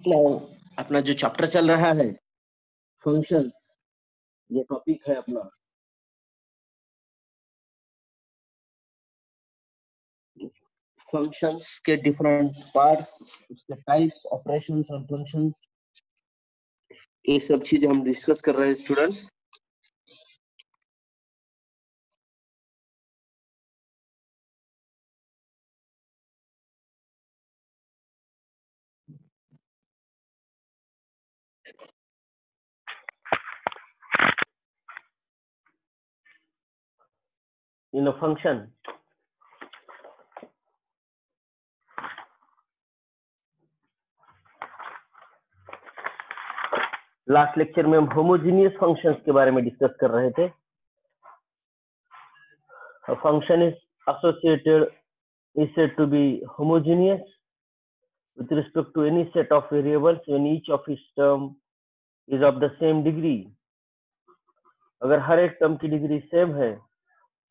Now अपना जो chapter चल रहा है फंक्शंस, ये टॉपिक है अपना। फंक्शंस के डिफरेंट पार्ट्स, उसके टाइप्स, ऑपरेशंस और फंक्शंस, ये सब चीजें हम डिस्कस कर रहे हैं students. In a function, last lecture में हम होमोजेनियस फंक्शंस के बारे में डिस्कस कर रहे थे। A function is associated is said to be homogeneous with respect to any set of variables when each of its term is of the same degree। अगर हर एक टर्म की डिग्री सेम है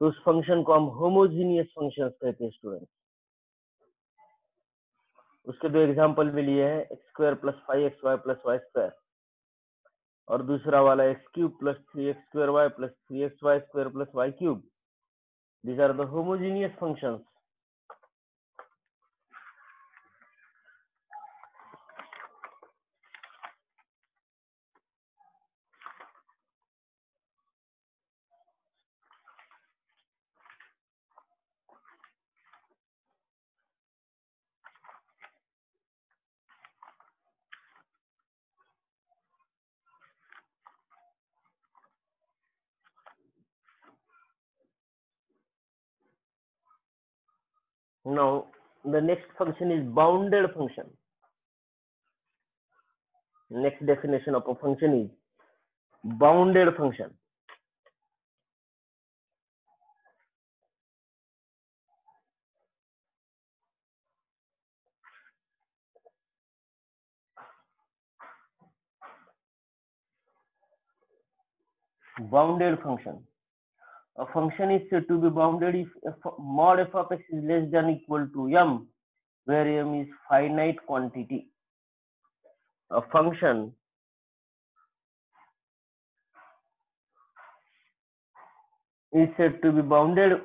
तो उस फंक्शन को हम होमोजीनियस फंक्शंस कहते हैं स्टूडेंट। उसके दो एग्जांपल भी लिए हैं, x square plus 5xy plus y square, और दूसरा वाला x cube plus 3x square y plus 3xy square plus y cube. These are the homogeneous functions. Now the next function is bounded function. Next definition of a function is bounded function. Bounded function. A function is said to be bounded if mod f of x is less than or equal to m, where m is finite quantity. A function is said to be bounded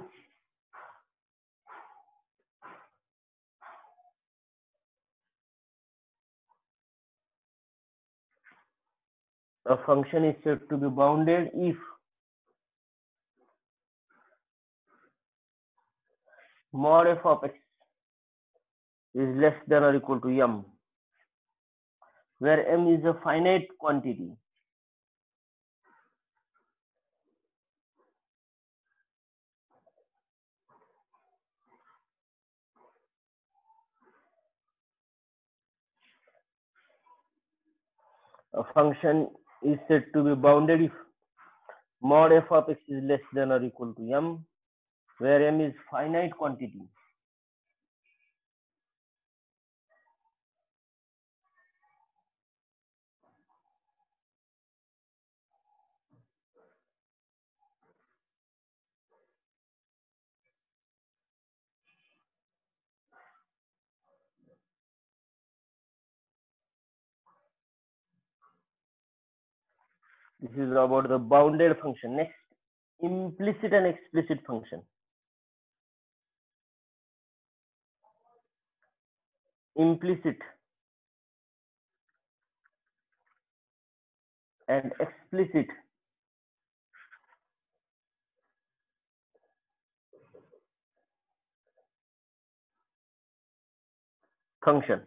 a function is said to be bounded if mod f of x is less than or equal to m, where m is a finite quantity. A function is said to be bounded if mod f of x is less than or equal to m, where m is finite quantity. This is about the bounded function. Next, implicit and explicit function. Implicit and explicit function.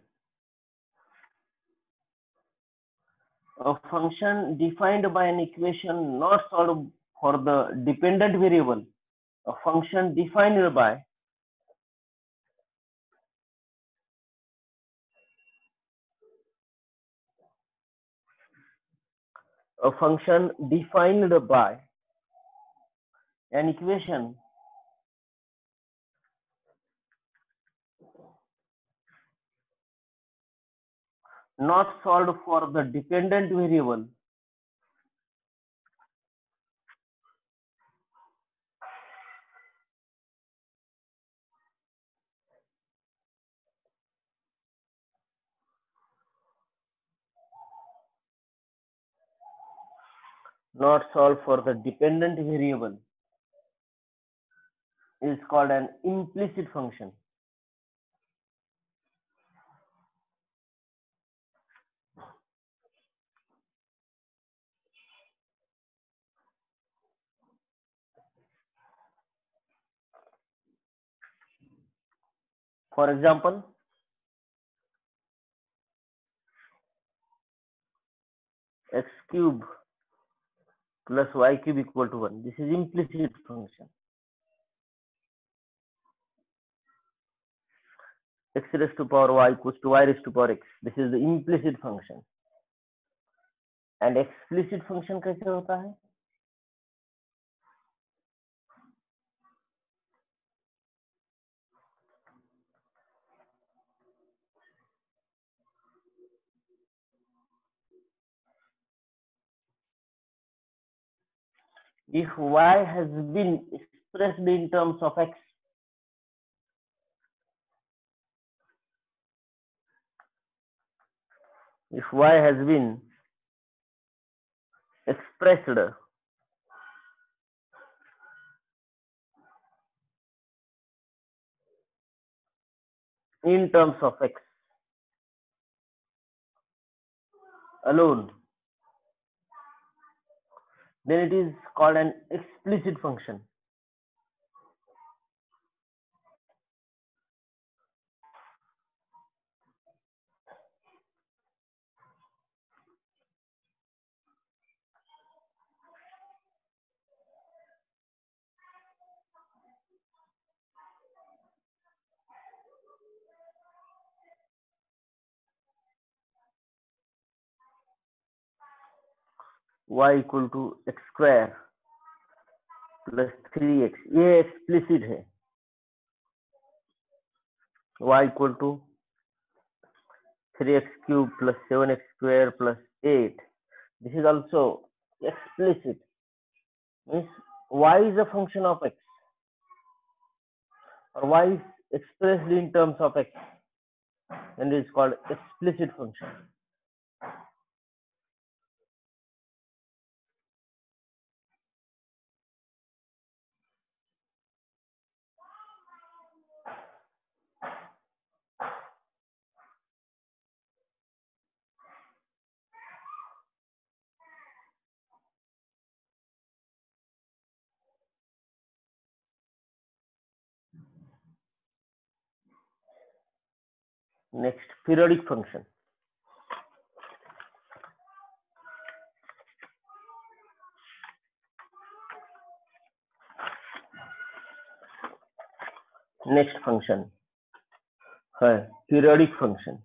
A function defined by an equation not solved for the dependent variable. A function defined by a function defined by an equation not solved for the dependent variable not solved for the dependent variable is called an implicit function. For example, x cube plus y cube equal to 1. This is implicit function. X raised to power y equals to y raised to power x. This is the implicit function. And explicit function कैसे होता है? If y has been expressed in terms of x, if y has been expressed in terms of x alone, then it is called an explicit function. Y equal to x square plus 3x, ये explicit है. Y equal to 3x cube plus 7x square plus 8. This is also explicit. Means y is a function of x, or y is expressed in terms of x, and it is called explicit function. Next, periodic function. Next function है periodic function.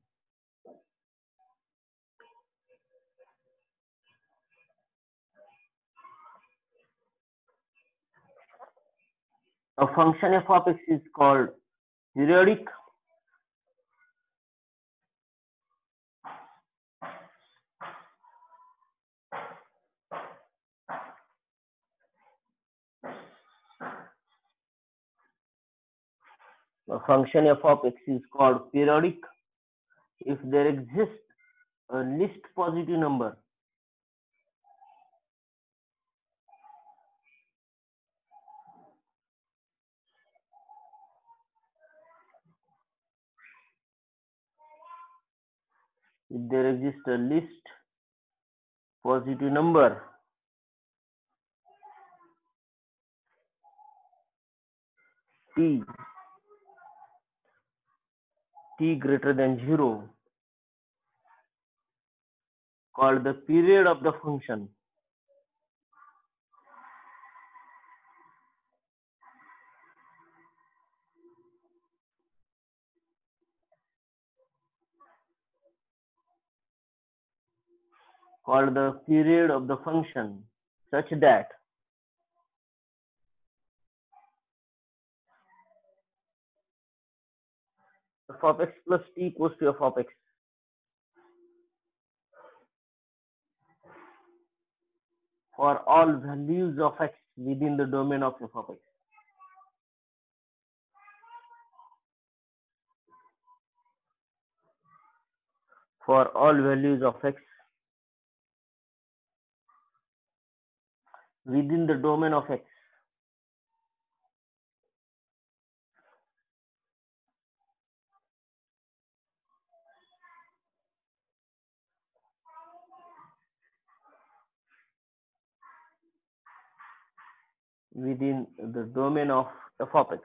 A function f of x is called periodic a function f of x is called periodic if there exists a least positive number if there exists a least positive number t greater than 0 called the period of the function. Called the period of the function such that f of x plus t equals to f of x. For all values of x within the domain of f of x. For all values of x within the domain of x. Within the domain of f of x.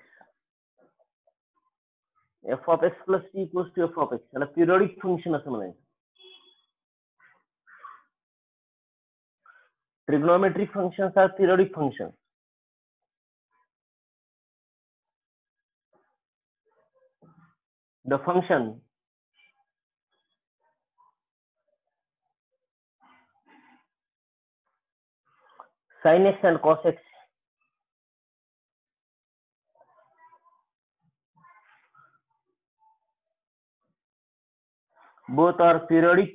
f of x plus t equals to f of x. याला periodic function असं म्हणायचं. Trigonometric functions are periodic functions. The function sin x and cos x both are periodic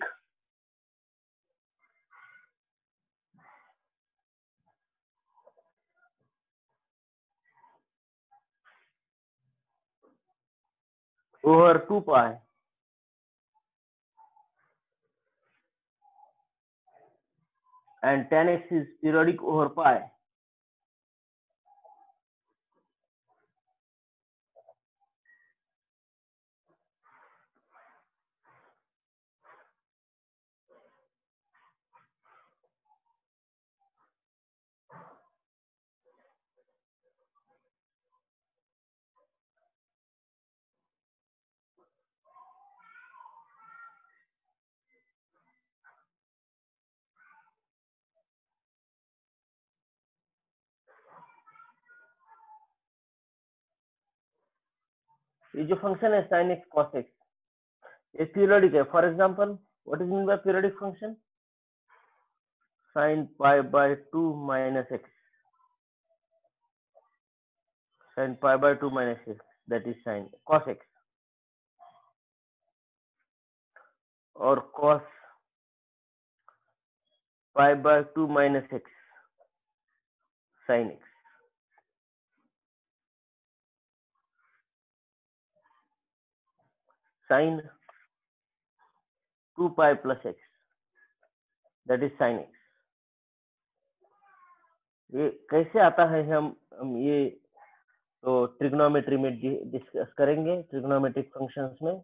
over 2 pi and tan x is periodic over pi. ये जो function है sin x cos x ये periodic है. For example what is mean by periodic function? sin pi by 2 minus x, sin pi by 2 minus x, that is sin cos x, और cos pi by 2 minus x sin x. Sin 2 pi plus x, that is sin x. ये कैसे आता है हम ये तो trigonometry में discuss करेंगे, ट्रिग्नोमेट्रिक फंक्शंस में.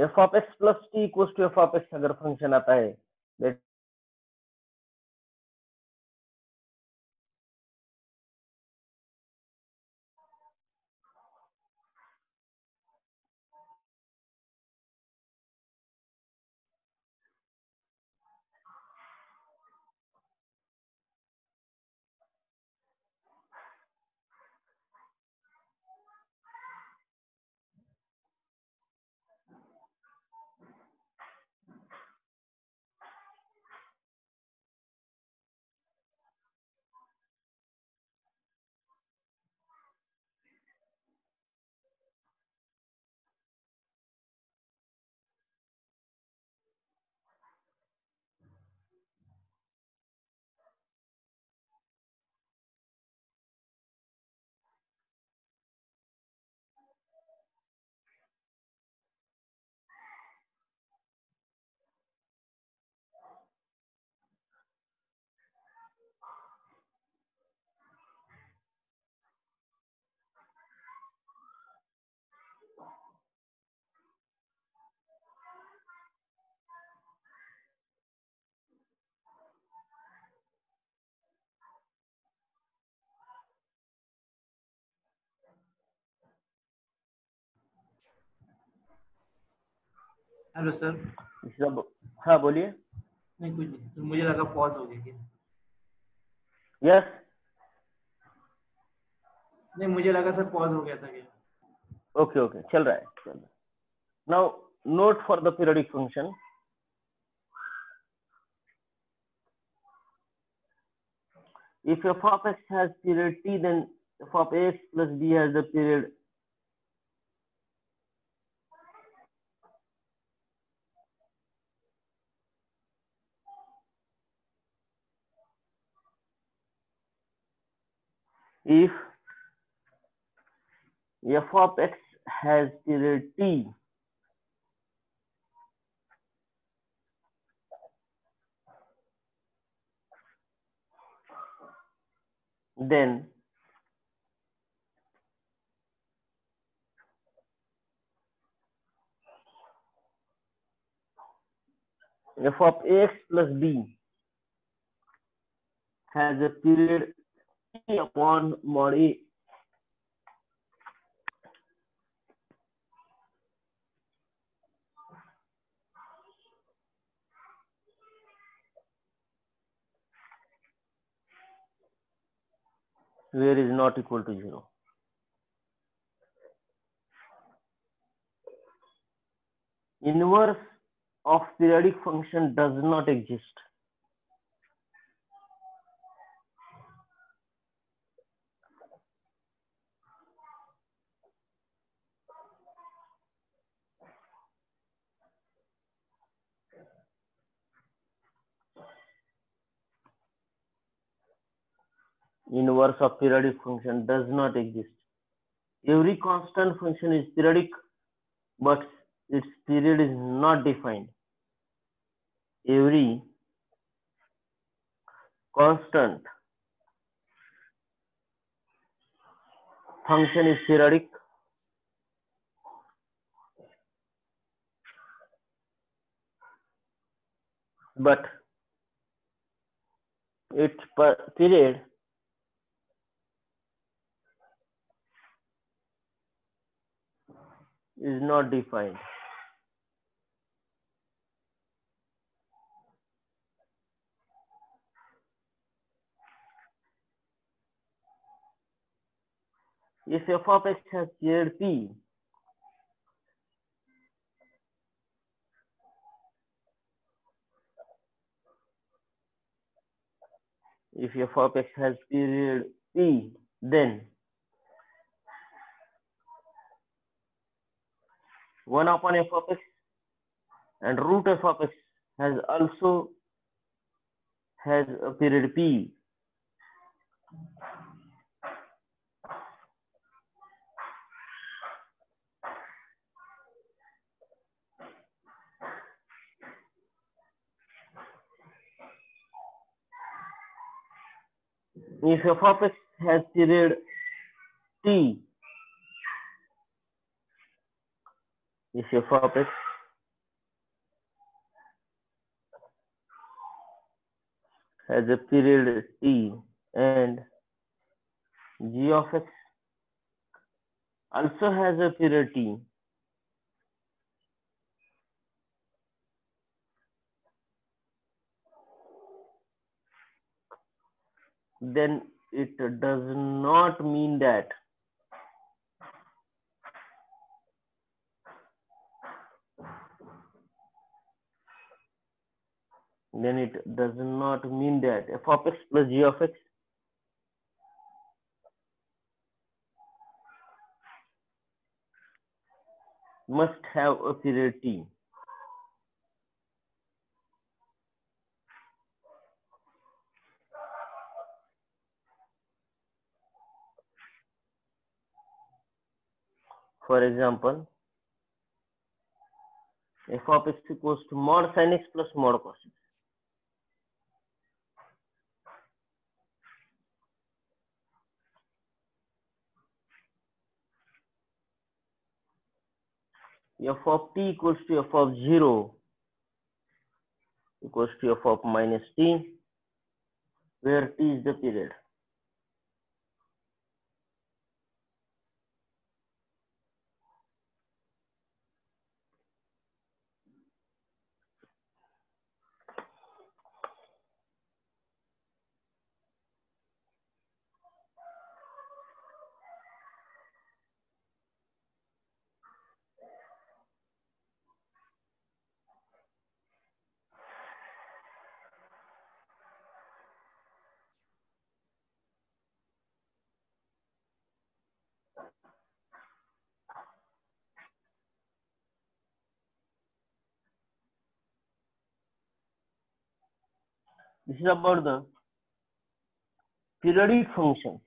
f of x plus t equals to f of x अगर फंक्शन आता है that हेलो सर. सब. हाँ बोलिए. नहीं कुछ नहीं तो मुझे लगा पॉज हो गई. यस. नहीं मुझे लगा सर पॉज हो गया था क्या. ओके ओके चल रहा है. Now note for the periodic function. If f of x has period t, then f of ax plus b has the period if f of x has period t, then f of ax plus b has a period t upon mod a. Where is not equal to 0. Inverse of periodic function does not exist. Inverse of periodic function does not exist. Every constant function is periodic, but its period is not defined. Every constant function is periodic, but its period is not defined. If f of x has period p, if f of x has period p, then 1 upon f of x and root f of x has also has a period p. If f of x has period t, if f of x has a period t and g of x also has a period t, then it does not mean that f of x plus g of x must have a period t. For example, f of x equals to mod sin x plus mod cos x. F of t equals to f of 0 equals to f of minus t, where t is the period. This is about the periodic function.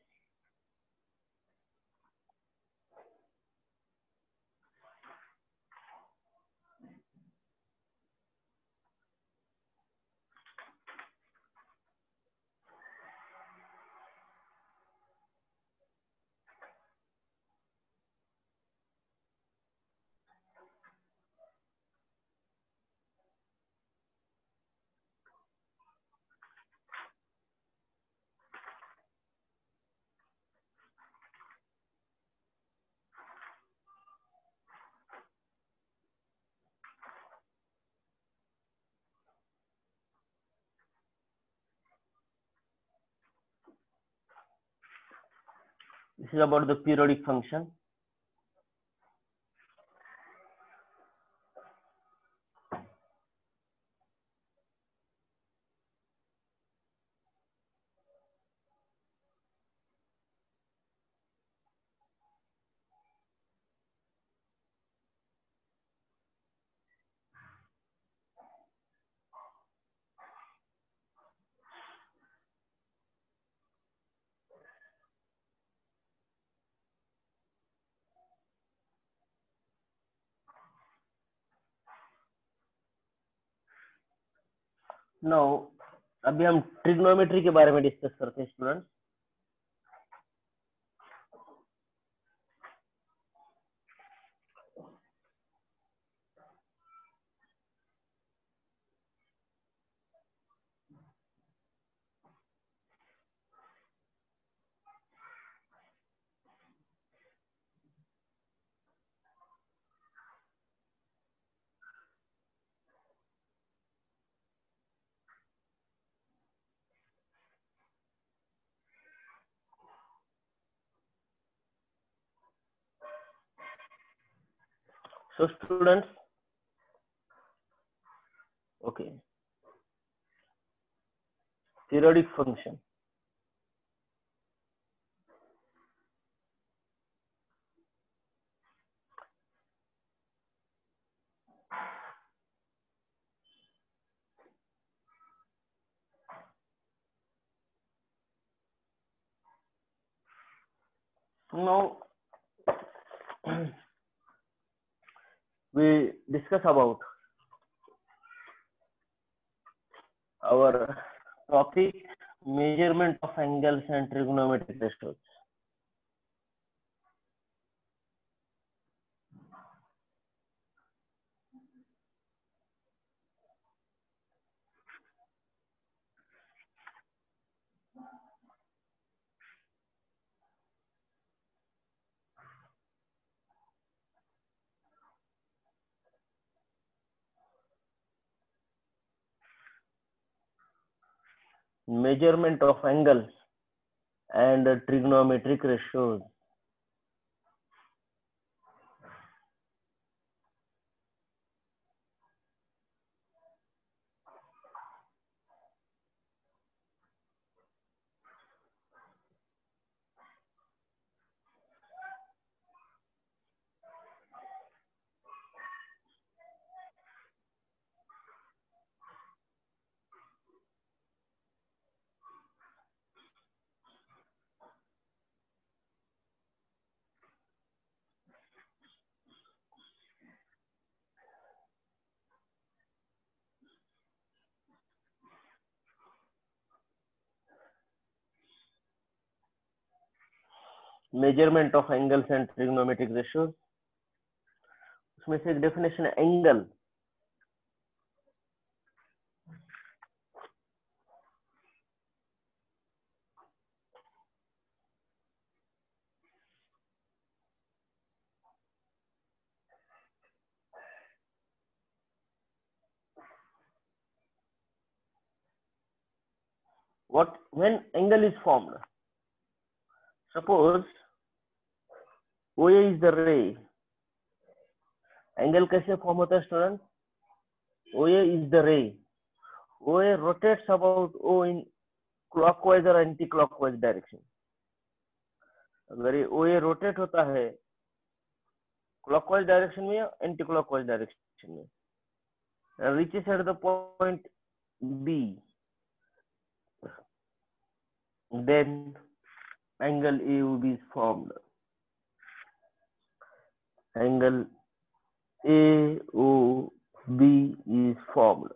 is about the periodic function. Now अभी हम trigonometry के बारे में discuss करते हैं students. So students, okay, periodic function. Now we discuss about our topic, measurement of angles and trigonometric ratios. Measurement of angles and trigonometric ratios. Measurement of angles and trigonometric ratios. उसमें से एक definition है angle. What when angle is formed? Suppose OA is the ray. Angle कैसे form होता है student? OA is the ray. OA rotates about O in clockwise or anti-clockwise direction. अगर ये OA rotate होता है clockwise direction में या anti-clockwise direction में, reaches at the point B, then angle AOB is formed. Angle AOB is formed.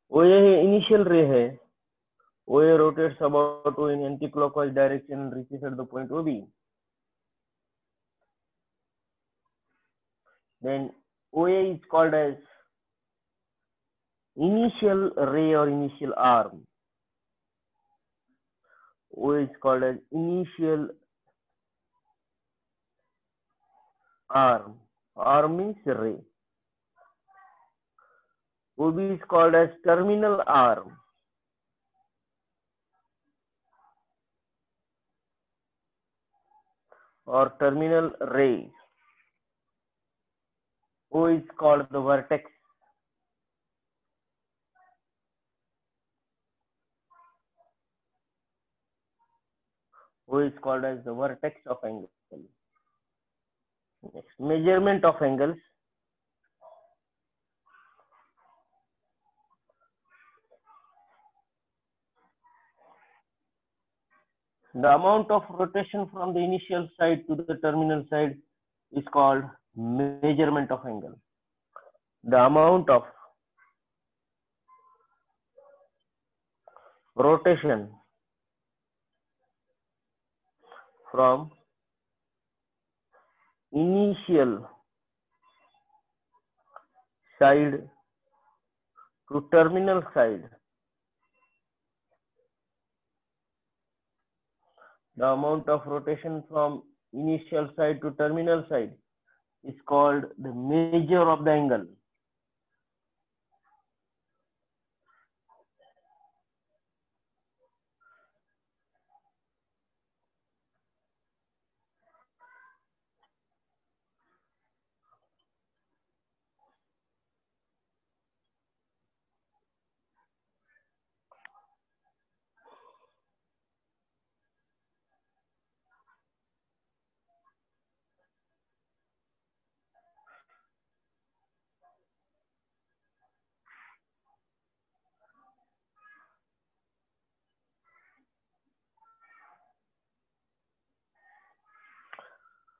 OA initial ray है. OA rotates about O in anti-clockwise direction and reaches at the point OB. Then OA is called as initial ray or initial arm. OA is called as initial arm. Arm means ray. OB is called as terminal arm. or terminal ray. O is called the vertex. O is called as the vertex of angle. Next, measurement of angles. The amount of rotation from the initial side to the terminal side is called measurement of angle. The amount of rotation from initial side to terminal side. The amount of rotation from initial side to terminal side is called the measure of the angle.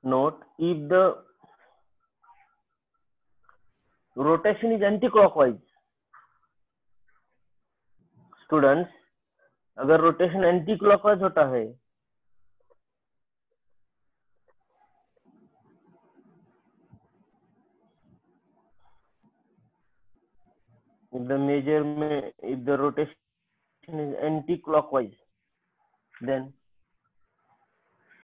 Note, if the rotation is anti-clockwise, students अगर rotation anti clockwise होता है if the rotation is anti-clockwise, then